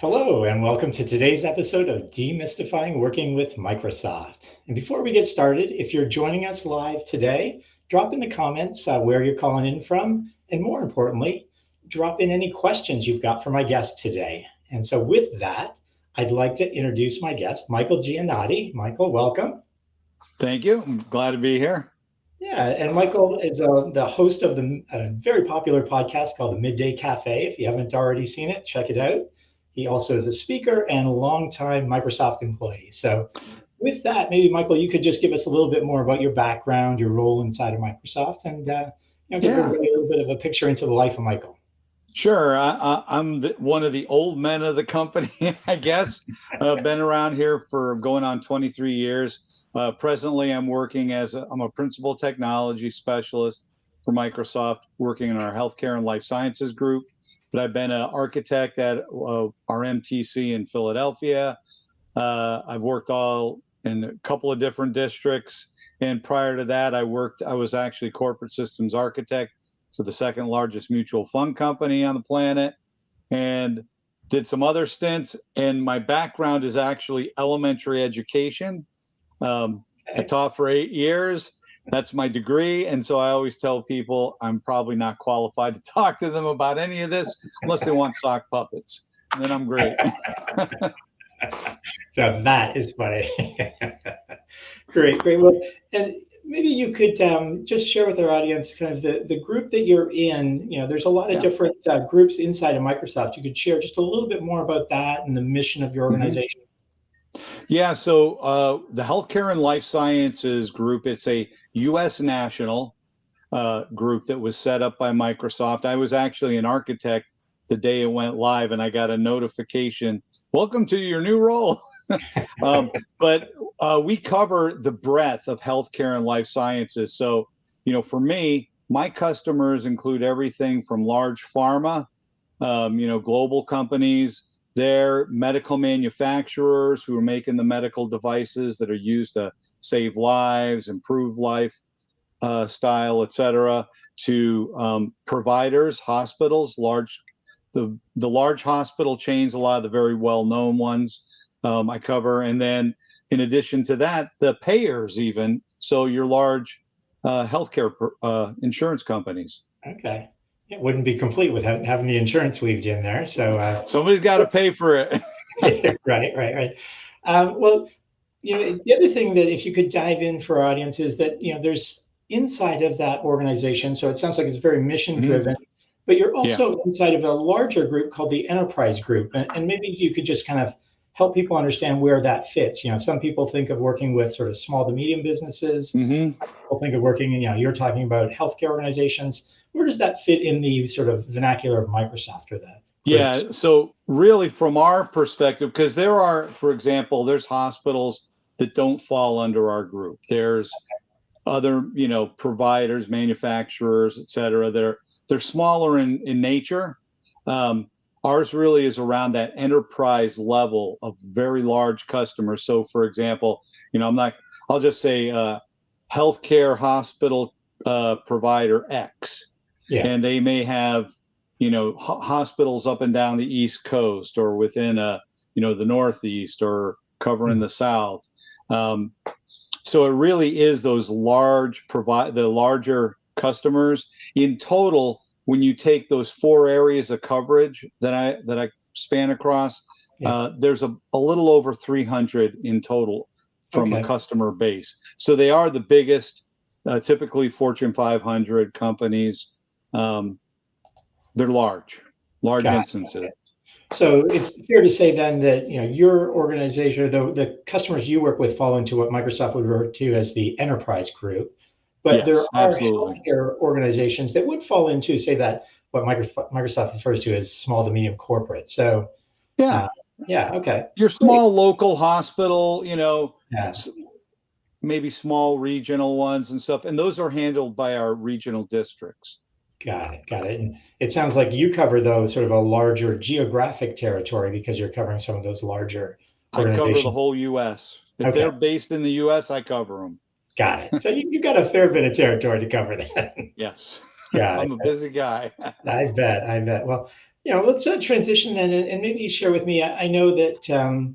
Hello, and welcome to today's episode of Demystifying Working with Microsoft. And before we get started, if you're joining us live today, drop in the comments where you're calling in from, and more importantly, drop in any questions you've got for my guest today. And so, with that, I'd like to introduce my guest, Michael Giannotti. Michael, welcome. Thank you. I'm glad to be here. Yeah, and Michael is the host of the very popular podcast called The Midday Cafe. If you haven't already seen it, check it out. He also is a speaker and a longtime Microsoft employee. So, with that, maybe Michael, you could just give us a little bit more about your background, your role inside of Microsoft, and give Yeah, everybody a little bit of a picture into the life of Michael. sure. I'm one of the old men of the company, I guess. Been around here for going on 23 years. Presently, I'm a principal technology specialist for Microsoft, working in our healthcare and life sciences group. But I've been an architect at our MTC in Philadelphia. I've worked all in a couple of different districts. And prior to that, I was actually corporate systems architect for the second largest mutual fund company on the planet, and did some other stints. And my background is actually elementary education. I Okay. taught for 8 years. That's my degree. And so I always tell people I'm probably not qualified to talk to them about any of this unless they want sock puppets. And then I'm great. So that is funny. Great, great. Well, and maybe you could just share with our audience kind of the group that you're in. There's a lot of Yeah. different groups inside of Microsoft. You could share just a little bit more about that and the mission of your Mhm. organization. Yeah, so the Healthcare and Life Sciences Group, it's a U.S. national group that was set up by Microsoft. I was actually an architect the day it went live, and I got a notification, welcome to your new role. But we cover the breadth of healthcare and life sciences. So, for me, my customers include everything from large pharma, global companies. They're medical manufacturers who are making the medical devices that are used to save lives, improve life style, et cetera, to providers, hospitals, the large hospital chains, a lot of the very well-known ones I cover. And then in addition to that, the payers even, so your large healthcare insurance companies. Okay. It wouldn't be complete without having the insurance weaved in there. So, Somebody's got to pay for it. right, right, right. Well, the other thing that if you could dive in for our audience is that, there's inside of that organization. So it sounds like it's very mission Mhm. driven, but you're Yeah. also inside of a larger group called the enterprise group. And maybe you could just kind of help people understand where that fits. Some people think of working with sort of small to medium businesses. Hmm. People think of working in, you're talking about healthcare organizations. Where does that fit in the sort of vernacular of Microsoft or the groups? Yeah. So really from our perspective, because for example, there's hospitals that don't fall under our group. There's other, providers, manufacturers, et cetera. They're smaller in nature. Ours really is around that enterprise level of very large customers. So for example, I'll just say healthcare hospital provider X, Yeah. and they may have hospitals up and down the East Coast or within the Northeast or covering the South. So it really is those the larger customers. In total, when you take those four areas of coverage that I span across, Yeah. there's a little over 300 in total from a Okay. customer base. So they are the biggest, typically Fortune 500 companies. They're large Got instances. it. So it's fair to say then that your organization, or the customers you work with, fall into what Microsoft would refer to as the enterprise group. But there Yes, are absolutely. healthcare organizations that would fall into, say, that what Microsoft refers to as small to medium corporate. So, Yeah. uh, yeah, okay, Your great. small local hospital, Yeah, maybe small regional ones and stuff. And those are handled by our regional districts. got it, got it. And it sounds like you cover those sort of a larger geographic territory because you're covering some of those larger I cover the organizations. whole US. If Okay, they're based in the US, I cover them. got it. So you've got a fair bit of territory to cover then. Yes. Got I'm a it. busy guy. I bet. I bet. Well, Let's transition then, and maybe share with me. I know that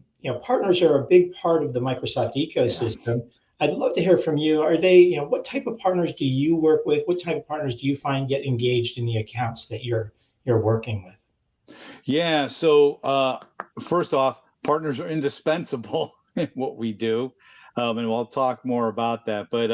partners are a big part of the Microsoft Yeah. ecosystem. I'd love to hear from you. Are they, what type of partners do you work with? What type of partners do you find get engaged in the accounts that you're working with? Yeah. So first off, partners are indispensable in what we do, and we'll talk more about that. But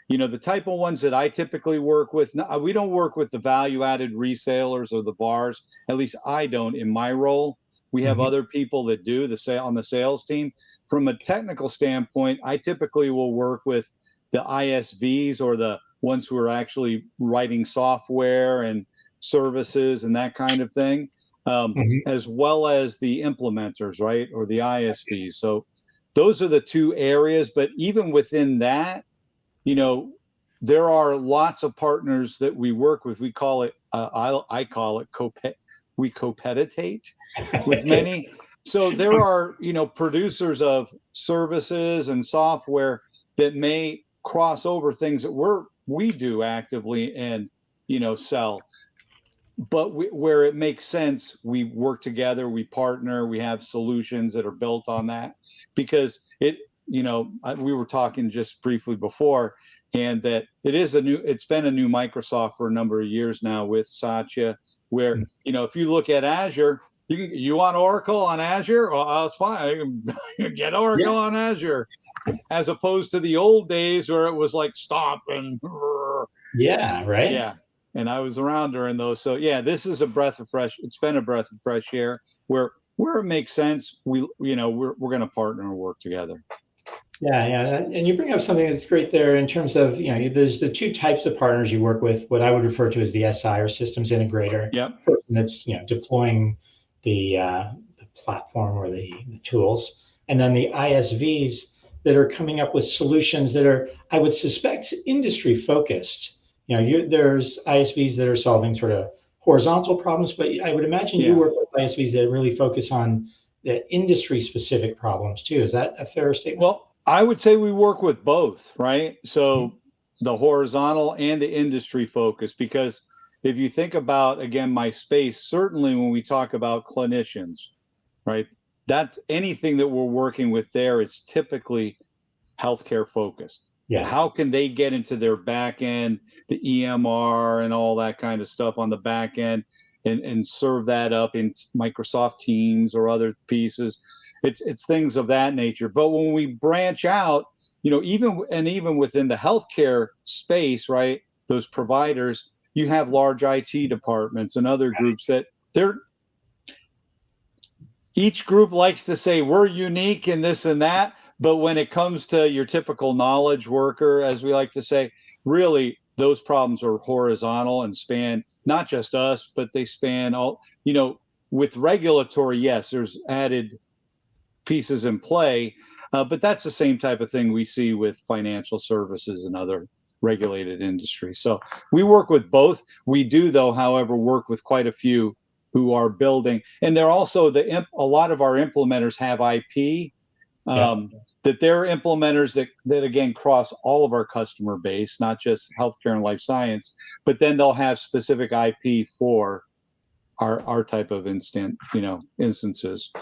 the type of ones that I typically work with, we don't work with the value-added resellers or the VARs. At least I don't in my role. We have Mhm. other people that do the sale on the sales team. From a technical standpoint, I typically will work with the ISVs or the ones who are actually writing software and services and that kind of thing, Mhm. as well as the implementers, right, or the ISVs. So those are the two areas. But even within that, you know, there are lots of partners that we work with. We call it, I call it we co-petitate with many. So there are, producers of services and software that may cross over things that we do actively and, sell. But where it makes sense, we work together, we partner, we have solutions that are built on that, because we were talking just briefly before, and that it's been a new Microsoft for a number of years now with Satya, where, if you look at Azure, you want Oracle on Azure? Well, that's fine. Get Yeah. Oracle on Azure, as opposed to the old days where it was like stop and Yeah. Right. yeah. And I was around during those. So yeah, this is a breath of fresh. It's been a breath of fresh air where it makes sense. We're going to partner and work together. Yeah, yeah, and you bring up something that's great there in terms of, there's the two types of partners you work with, what I would refer to as the SI or systems integrator, Yep. person that's, deploying the platform or the tools, and then the ISVs that are coming up with solutions that are, I would suspect, industry focused. There's ISVs that are solving sort of horizontal problems, but I would imagine you Yeah. work with ISVs that really focus on the industry specific problems too. Is that a fair statement? Well, I would say we work with both, right? So the horizontal and the industry focus, because if you think about, again, my space, certainly when we talk about clinicians, right? That's anything that we're working with there is typically healthcare focused. Yeah. How can they get into their back end, the EMR and all that kind of stuff on the back end, and serve that up in Microsoft Teams or other pieces? It's things of that nature. But when we branch out, even within the healthcare space, right? Those providers, you have large IT departments and other groups that they're each group likes to say we're unique in this and that, but when it comes to your typical knowledge worker, as we like to say, really those problems are horizontal and span not just us, but they span all. With regulatory, yes, there's added pieces in play, but that's the same type of thing we see with financial services and other regulated industries. So we work with both. We do, though, however, work with quite a few who are building, and they're also a lot of our implementers have IP, Yeah. that they're implementers that again cross all of our customer base, not just healthcare and life science, but then they'll have specific IP for our type of instances.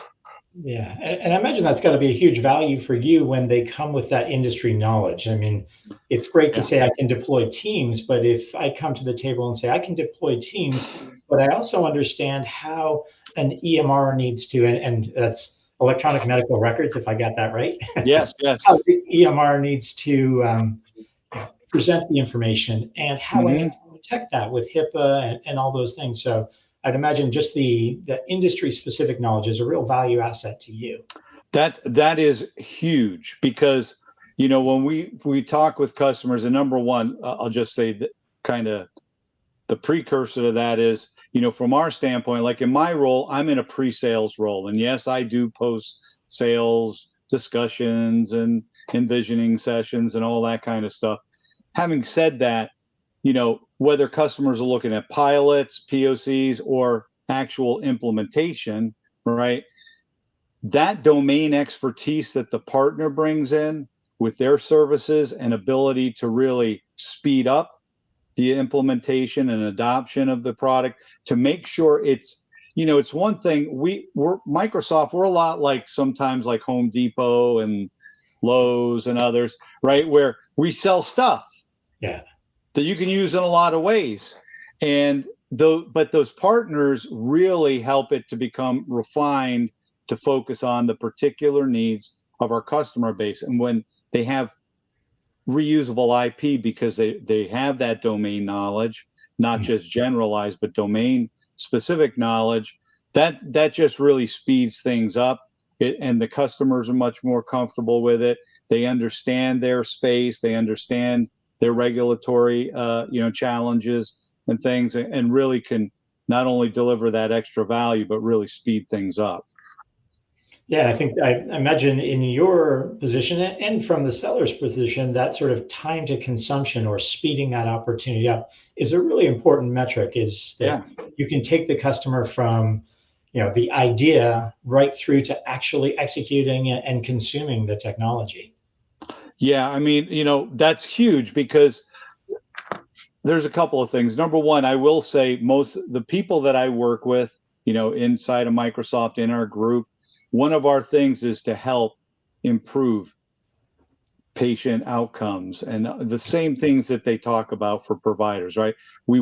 Yeah. And I imagine that's got to be a huge value for you when they come with that industry knowledge. I mean, it's great to Yeah. say I can deploy Teams, but if I come to the table and say I can deploy Teams, but I also understand how an EMR needs to, and that's electronic medical records, if I got that right, Yes. how Yes. the EMR needs to present the information and how I need Hmm. to protect that with HIPAA and all those things. So I'd imagine just the industry specific knowledge is a real value asset to you. That is huge, because when we talk with customers, and number one, I'll just say that kind of the precursor to that is, from our standpoint, like in my role, I'm in a pre-sales role, and yes, I do post sales discussions and envisioning sessions and all that kind of stuff. Having said that, whether customers are looking at pilots, POCs, or actual implementation, right? That domain expertise that the partner brings in with their services and ability to really speed up the implementation and adoption of the product, to make sure it's it's one thing we're Microsoft, we're a lot like sometimes like Home Depot and Lowe's and others, right? Where we sell stuff Yeah. that you can use in a lot of ways. And but those partners really help it to become refined to focus on the particular needs of our customer base. And when they have reusable IP because they have that domain knowledge, not just generalized, but domain specific knowledge, that just really speeds things up. And the customers are much more comfortable with it. They understand their space. They understand their regulatory, challenges and things, and really can not only deliver that extra value, but really speed things up. Yeah, I think I imagine in your position and from the seller's position, that sort of time to consumption or speeding that opportunity up is a really important metric. Is Yeah. that you can take the customer from, the idea right through to actually executing and consuming the technology. Yeah. I mean, that's huge because there's a couple of things. Number one, I will say most the people that I work with, inside of Microsoft in our group, one of our things is to help improve patient outcomes and the same things that they talk about for providers, right? We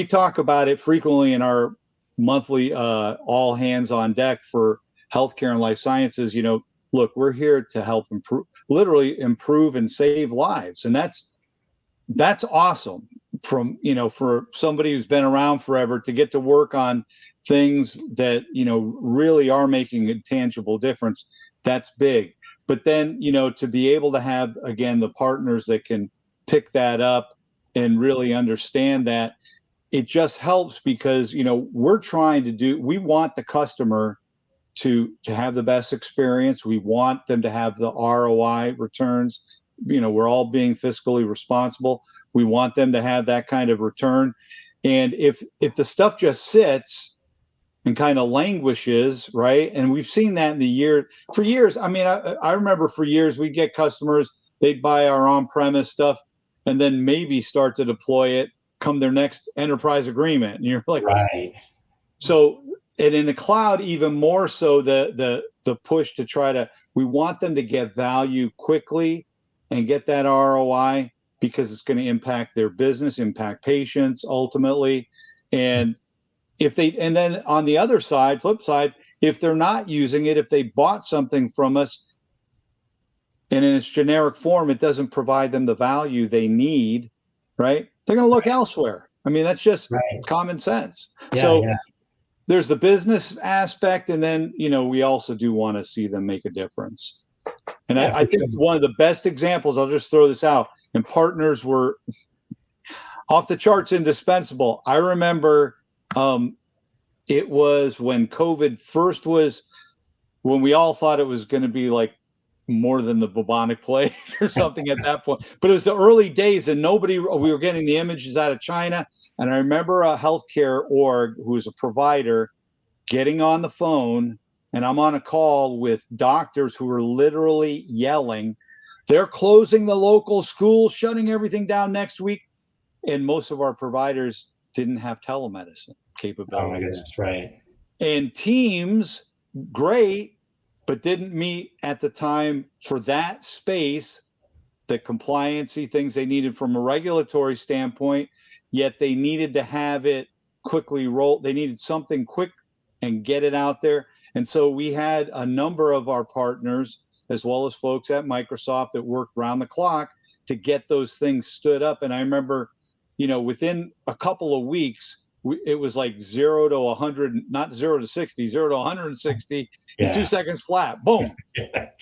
talk about it frequently in our monthly all hands on deck for healthcare and life sciences. Look, we're here to help literally improve and save lives, and that's awesome for somebody who's been around forever to get to work on things that really are making a tangible difference. That's big. But then to be able to have, again, the partners that can pick that up and really understand that, it just helps because we want the customer to have the best experience. We want them to have the ROI returns. We're all being fiscally responsible. We want them to have that kind of return. And if the stuff just sits and kind of languishes, right? And we've seen that for years. I mean, I remember for years we'd get customers, they'd buy our on-premise stuff and then maybe start to deploy it come their next enterprise agreement. And you're like, Right. so, and in the cloud, even more so, the push to we want them to get value quickly and get that ROI because it's going to impact their business, impact patients ultimately. And and then on the other side, flip side, if they're not using it, if they bought something from us and in its generic form, it doesn't provide them the value they need, right? They're going to look elsewhere. I mean, that's just common sense. Yeah, yeah. There's the business aspect, and then we also do want to see them make a difference. And I think one of the best examples, I'll just throw this out, and partners were off the charts indispensable. I remember it was when COVID first was, when we all thought it was going to be like more than the bubonic plague or something at that point. But it was the early days, and we were getting the images out of China. And I remember a healthcare org who was a provider getting on the phone, and I'm on a call with doctors who were literally yelling, they're closing the local schools, shutting everything down next week. And most of our providers didn't have telemedicine capabilities. Oh my goodness, right. And Teams, great, but didn't meet at the time for that space the compliancy things they needed from a regulatory standpoint, yet they needed to have it quickly roll. They needed something quick and get it out there. And so we had a number of our partners, as well as folks at Microsoft, that worked round the clock to get those things stood up. And I remember, within a couple of weeks, it was like 0 to 100, not 0 to 60, 0 to 160 in 2 seconds flat, boom.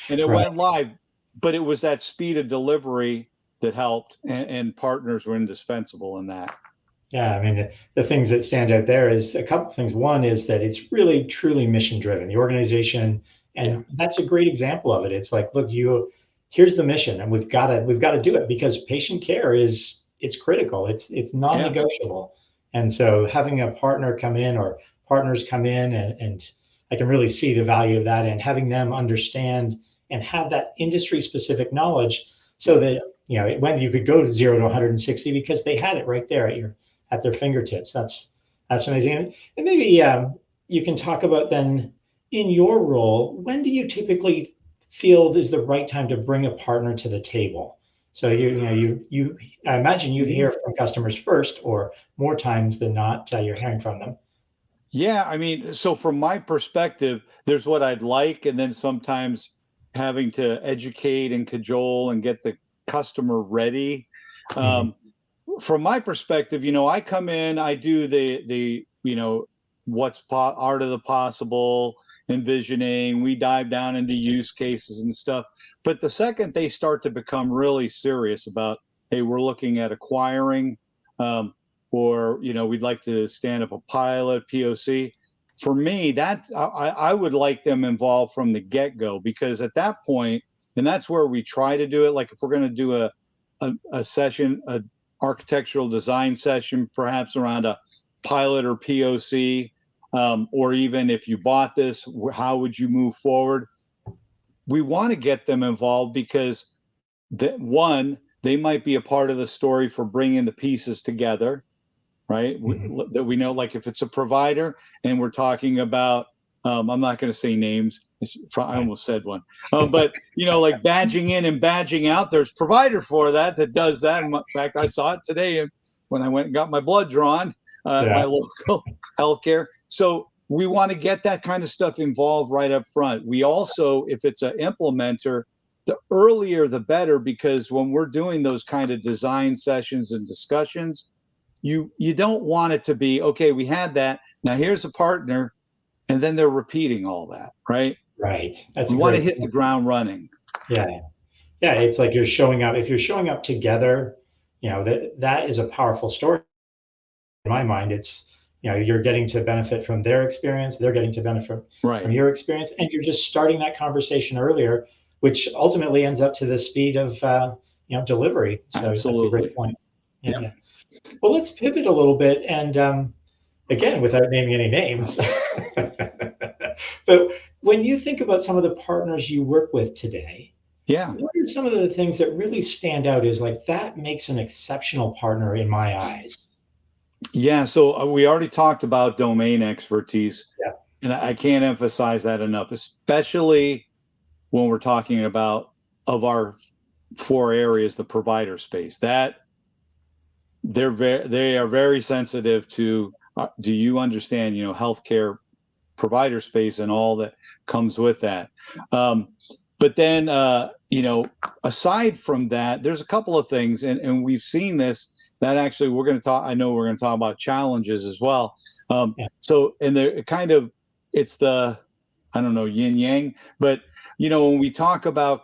And it went live. But it was that speed of delivery that helped, and partners were indispensable in that. Yeah, I mean, the things that stand out there is a couple of things. One is that it's really truly mission driven, the organization, and that's a great example of it. It's like, look, here's the mission, and we've got to do it because patient care it's critical. It's non-negotiable. And so having a partner come in or partners come in and I can really see the value of that, and having them understand and have that industry specific knowledge so that when you could go to 0 to 160 because they had it right there at their fingertips. That's That's amazing. And maybe you can talk about then in your role, when do you typically feel is the right time to bring a partner to the table? So I imagine you Mhm. hear from customers first, or more times than not, you're hearing from them. Yeah, I mean, so from my perspective, there's what I'd like, and then sometimes having to educate and cajole and get the customer ready. Mhm. Um, from my perspective, I come in, I do the what's art of the possible, envisioning. We dive down into use cases and stuff. But the second they start to become really serious about, hey, we're looking at acquiring, um, or we'd like to stand up a pilot POC. For me, that I would like them involved from the get go, because at that point, and that's where we try to do it. Like if we're going to do a session, a architectural design session, perhaps around a pilot or POC, or even if you bought this, how would you move forward? We want to get them involved because one, they might be a part of the story for bringing the pieces together, right? Mhm. That we know, like if it's a provider and we're talking about, I'm not going to say names. I Right. almost said one, but like badging in and badging out. There's provider for that does that. In fact, I saw it today when I went and got my blood drawn at Yeah. my local healthcare. So we want to get that kind of stuff involved right up front. We also, if it's an implementer, the earlier the better, because when we're doing those kind of design sessions and discussions, you don't want it to be, okay, we had that, now here's a partner, and then they're repeating all that, right? Right. That's We a want to great hit the point. ground running. Yeah. Yeah. It's like you're showing up. If you're showing up together, that is a powerful story. In my mind, it's you're getting to benefit from their experience, they're getting to benefit from Right. your experience, and you're just starting that conversation earlier, which ultimately ends up to the speed of delivery. So that's a great Absolutely. point. Yeah, Yep. yeah. Well, let's pivot a little bit, and again, without naming any names, but when you think about some of the partners you work with today, Yeah. what are some of the things that really stand out is like that makes an exceptional partner in my eyes? Yeah, so we already talked about domain expertise, Yeah. and I can't emphasize that enough, especially when we're talking about, of our four areas, the provider space. That they are very sensitive to, do you understand, healthcare provider space and all that comes with that. Um, but then, aside from that, there's a couple of things, and we've seen this, that actually we're going to talk. I know we're going to talk about challenges as well. Yeah. So, and they're kind of, it's the, I don't know, yin yang, but when we talk about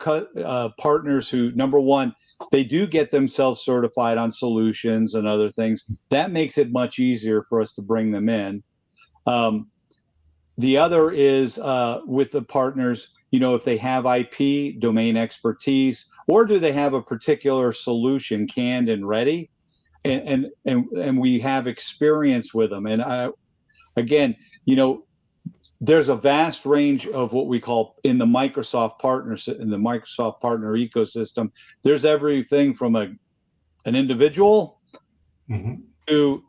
partners who, number one, they do get themselves certified on solutions and other things. That makes it much easier for us to bring them in. Um, the other is with the partners, if they have IP, domain expertise, or do they have a particular solution canned and ready, and we have experience with them. And again, there's a vast range of what we call in the Microsoft partners, in the Microsoft partner ecosystem. There's everything from an individual Mhm. to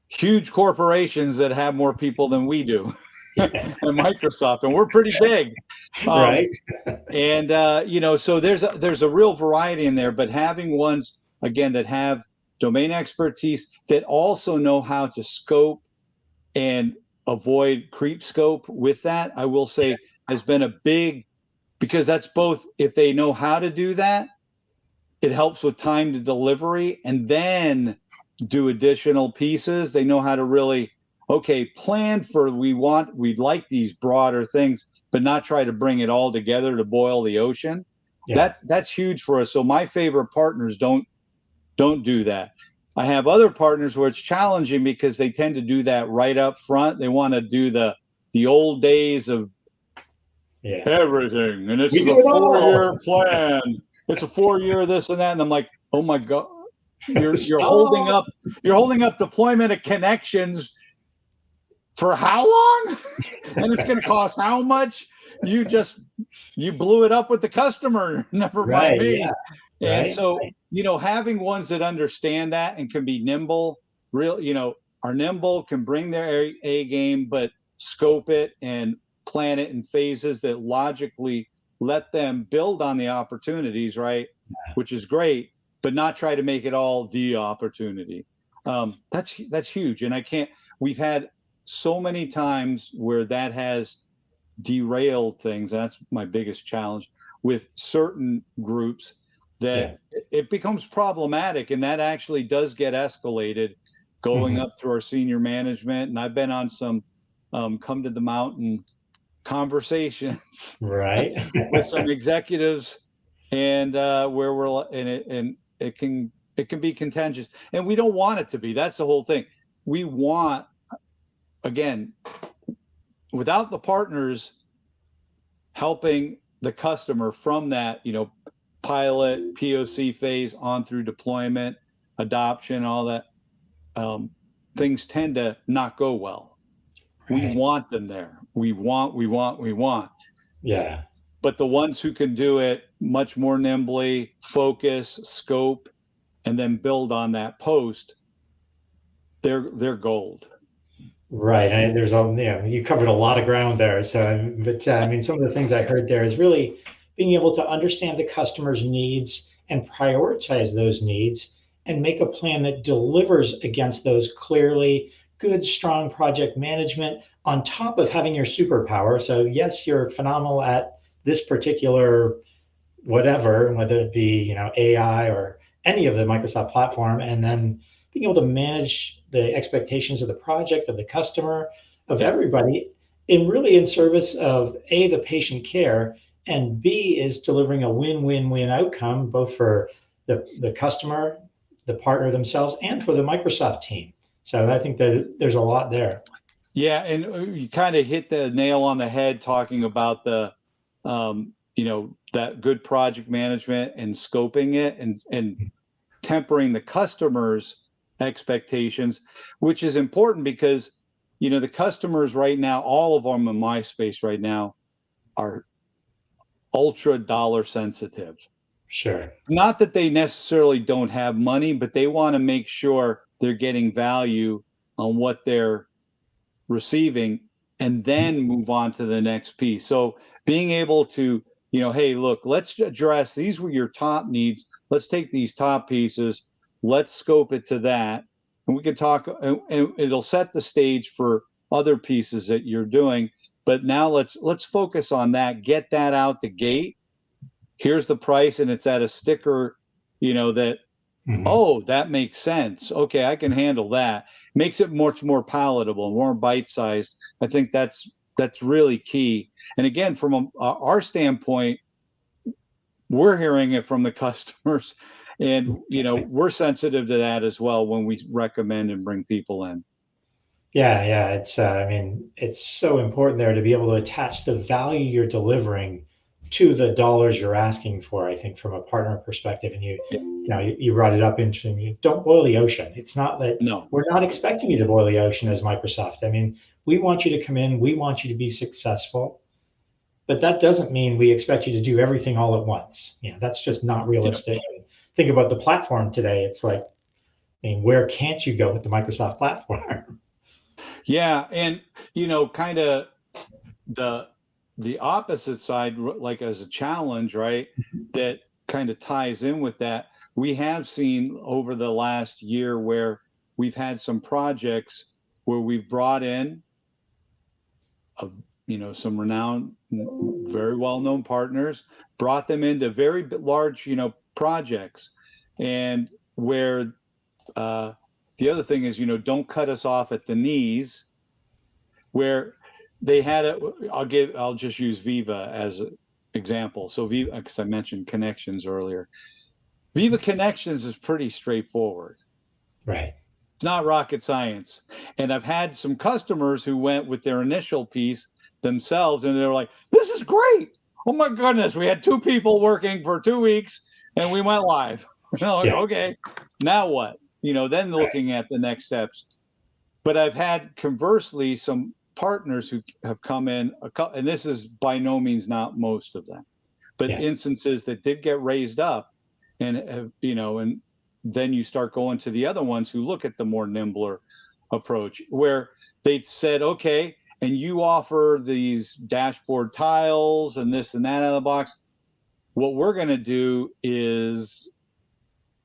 huge corporations that have more people than we do. Yeah. And Microsoft, and we're pretty big. Um, Right. and so there's a real variety in there. But having ones, again, that have domain expertise, that also know how to scope and avoid creep scope with that, I will say, has been a big, because that's both, if they know how to do that, it helps with time to delivery, and then do additional pieces. They know how to really, okay, plan for, we'd like these broader things, but not try to bring it all together to boil the ocean. Yeah. That's huge for us. So my favorite partners don't do that. I have other partners where it's challenging because they tend to do that right up front. They want to do the old days of Yeah. everything, and it's We do a it 4-year all. plan. It's a 4-year this and that, and I'm like, oh my god, you're holding Stop. up, deployment of connections for how long, and it's going to cost how much? You just you blew it up with the customer. Never mind Right. Yeah. me. And Right. so Right. having ones that understand that and can be nimble, real, are nimble, can bring their A game, but scope it and plan it in phases that logically let them build on the opportunities, right? Which is great, but not try to make it all the opportunity. That's huge, and I can't. We've had so many times where that has derailed things. That's my biggest challenge with certain groups, Yeah. that it becomes problematic, and that actually does get escalated going up through our senior management. And I've been on some come to the mountain conversations Right. with some executives, and where we're and it can be contentious, and we don't want it to be. That's the whole thing. We want, again, without the partners helping the customer from that, pilot POC phase on through deployment, adoption, all that, things tend to not go well. We Right. want them there. We want. Yeah. But the ones who can do it much more nimbly, focus, scope, and then build on that post, they're gold. Right. There's you covered a lot of ground there. So, but I mean, some of the things I heard there is really being able to understand the customer's needs and prioritize those needs and make a plan that delivers against those clearly. Good, strong project management on top of having your superpower. So, yes, you're phenomenal at this particular whatever, whether it be, AI or any of the Microsoft platform, and then being able to manage the expectations of the project, of the customer, of Yeah. everybody, in really in service of A, the patient care, and B, is delivering a win-win-win outcome, both for the customer, the partner themselves, and for the Microsoft team. So I think that there's a lot there. Yeah, and you kind of hit the nail on the head talking about the, that good project management and scoping it, and tempering the customer's expectations, which is important because, the customers right now, all of them in my space right now, are ultra dollar sensitive. Sure. Not that they necessarily don't have money, but they want to make sure they're getting value on what they're receiving, and then move on to the next piece. So being able to, hey, look, let's address, these were your top needs. Let's take these top pieces, let's scope it to that. And we can talk, and it'll set the stage for other pieces that you're doing. But now let's focus on that, get that out the gate. Here's the price, and it's at a sticker, that, Mhm. oh, that makes sense. Okay, I can handle that. Makes it much more palatable, more bite-sized. I think that's really key. And again, from our standpoint, we're hearing it from the customers, and we're sensitive to that as well when we recommend and bring people in. Yeah, yeah. I mean, it's so important there to be able to attach the value you're delivering to the dollars you're asking for. I think from a partner perspective, and Yeah. you brought it up into you don't boil the ocean. It's not that No. we're not expecting you to boil the ocean as Microsoft. I mean, we want you to come in, we want you to be successful, but that doesn't mean we expect you to do everything all at once. That's just not Yeah. realistic. Think about the platform today. It's like, I mean, where can't you go with the Microsoft platform? Yeah, and kind of the opposite side, like as a challenge, right? That kind of ties in with that. We have seen over the last year where we've had some projects where we've brought in some renowned, very well-known partners, brought them into very large, projects, and where the other thing is, don't cut us off at the knees, where they had it. I'll just use Viva as an example. So Viva, because I mentioned Connections earlier. Viva Connections is pretty straightforward. Right. It's not rocket science. And I've had some customers who went with their initial piece themselves, and they're like, this is great. Oh my goodness, we had 2 people working for 2 weeks and we went live. Like, Yeah. okay, now what? Then looking at the next steps. But I've had, conversely, some partners who have come in, and this is by no means not most of them, but Yeah. instances that did get raised up, and and then you start going to the other ones who look at the more nimbler approach, where they said, okay, and you offer these dashboard tiles and this and that out of the box. What we're going to do is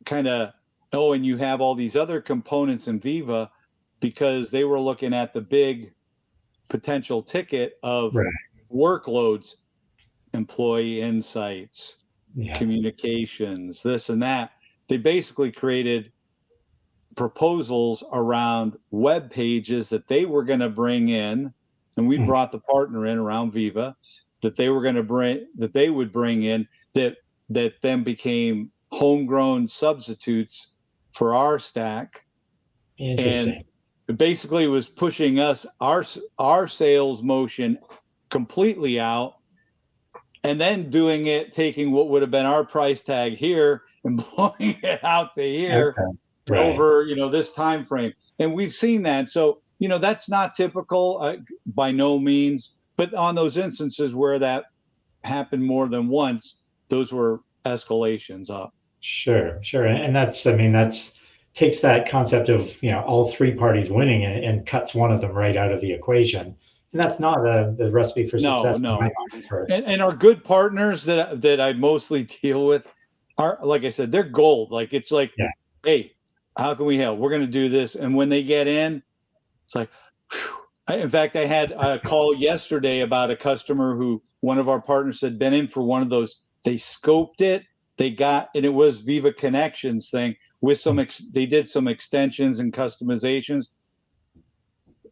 kind of, oh, and you have all these other components in Viva, because they were looking at the big potential ticket of Right. workloads, employee insights, Yeah. communications, this and that. They basically created proposals around web pages that they were going to bring in, and we brought the partner in around Viva, that they were going to bring, that they would bring in, that then became homegrown substitutes for our stack. And Interesting. basically was pushing us, our sales motion completely out, and then doing it, taking what would have been our price tag here and blowing it out to here. Okay. Right. Over, this time frame. And we've seen that. So, that's not typical, by no means, but on those instances where that happened more than once, those were escalations up. Sure. And that's takes that concept of, all three parties winning and cuts one of them right out of the equation. And that's not the recipe for success. No. And our good partners that I mostly deal with are, like I said, they're gold. Like, it's like, yeah. Hey, how can we help? We're going to do this. And when they get in, it's like, whew. In fact, I had a call yesterday about a customer who one of our partners had been in for one of those. They scoped it. They got, and it was Viva Connections thing with they did some extensions and customizations.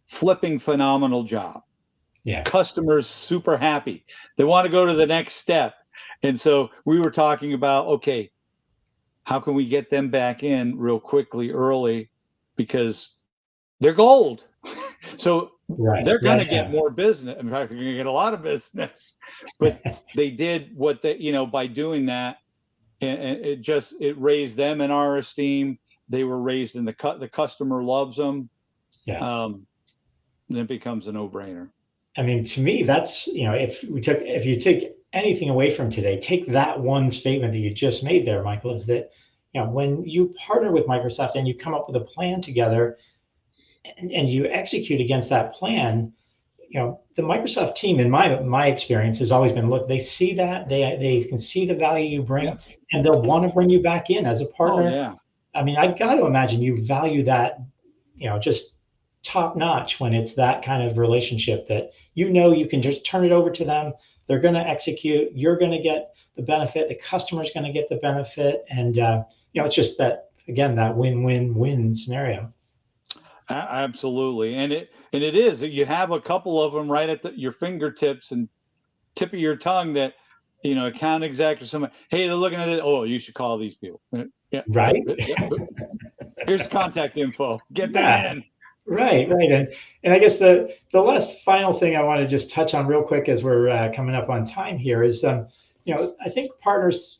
Flipping phenomenal job. Yeah. Customers super happy. They want to go to the next step. And so we were talking about, okay, how can we get them back in real quickly early, because they're gold. So they're going to get more business. In fact, they're going to get a lot of business. But they did what they, by doing that, and it raised them in our esteem. They were raised in the customer loves them. Yeah. And it becomes a no-brainer. I mean, to me, that's, if you take anything away from today, take that one statement that you just made there, Michael, is that, when you partner with Microsoft and you come up with a plan together and you execute against that plan, the Microsoft team, in my experience, has always been, look, they see that, they can see the value you bring, and they'll want to bring you back in as a partner. Oh, yeah. I mean, I've got to imagine you value that, just top notch when it's that kind of relationship that, you can just turn it over to them. They're going to execute. You're going to get the benefit. The customer's going to get the benefit. And, it's just that, again, that win-win-win scenario. Absolutely. And it is, you have a couple of them right at your fingertips and tip of your tongue that, account exec or somebody, hey, they're looking at it. Oh, you should call these people. Yeah. Right. Here's contact info. Get them in. Right. And I guess the last final thing I want to just touch on real quick as we're coming up on time here is, I think partners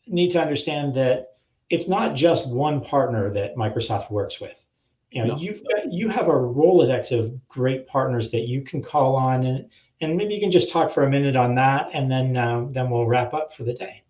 need to understand that it's not just one partner that Microsoft works with. No. You have a Rolodex of great partners that you can call on, and maybe you can just talk for a minute on that, and then we'll wrap up for the day.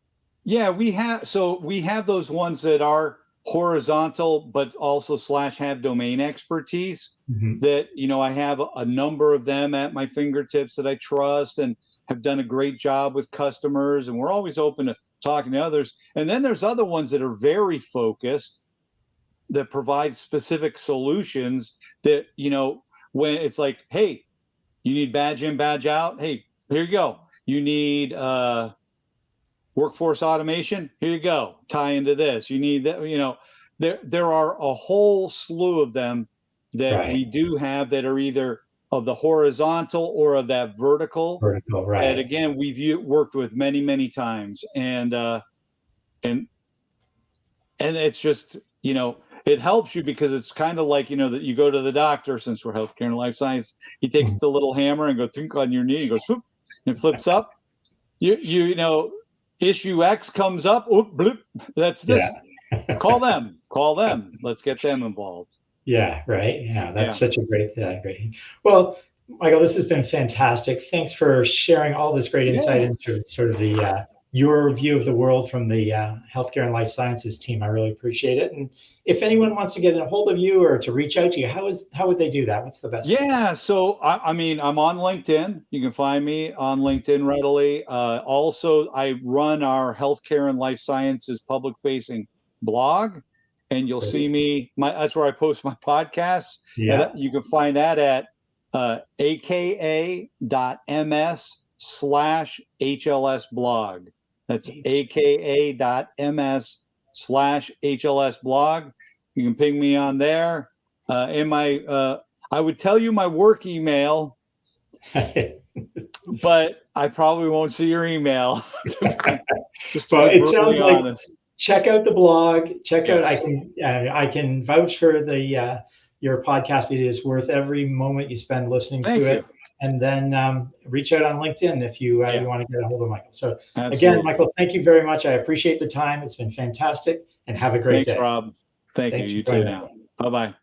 Yeah, we have those ones that are horizontal, but also / have domain expertise. Mm-hmm. That, I have a number of them at my fingertips that I trust and have done a great job with customers, and we're always open to talking to others. And then there's other ones that are very focused, that provide specific solutions that, when it's like, hey, you need badge in, badge out. Hey, here you go. You need workforce automation. Here you go. Tie into this. You need that. There are a whole slew of them that we do have that are either of the horizontal or of that vertical. Right. That, again, we've worked with many, many times, and it's just, it helps you, because it's kind of like, that you go to the doctor, since we're healthcare and life science, he takes the little hammer and goes think on your knee and goes whoop, and it flips up. Issue X comes up. Oop, bloop, that's this. Yeah. Call them. Let's get them involved. Yeah. Right. Yeah. That's such a great. Well, Michael, this has been fantastic. Thanks for sharing all this great insight into sort of the your view of the world from the healthcare and life sciences team. I really appreciate it. if anyone wants to get a hold of you or to reach out to you, how would they do that? What's the best way? Yeah, so I mean, I'm on LinkedIn. You can find me on LinkedIn readily. Also, I run our healthcare and life sciences public-facing blog, and you'll see Great. me. That's where I post my podcasts, and Yeah. you can find that at aka.ms/HLS blog. That's aka.ms/HLS blog. You can ping me on there. In my I would tell you my work email, but I probably won't see your email, just to Well, be it sounds brutally like honest. check out the blog. Check out. Yes. I can vouch for the your podcast. It is worth every moment you spend listening to Thank it. you. And then reach out on LinkedIn if you Yeah, you want to get a hold of Michael. So again, absolutely. Michael, thank you very much. I appreciate the time. It's been fantastic, and have a great Thanks, day. Rob. Thank you. Thanks for You too joining us. now. Bye-bye.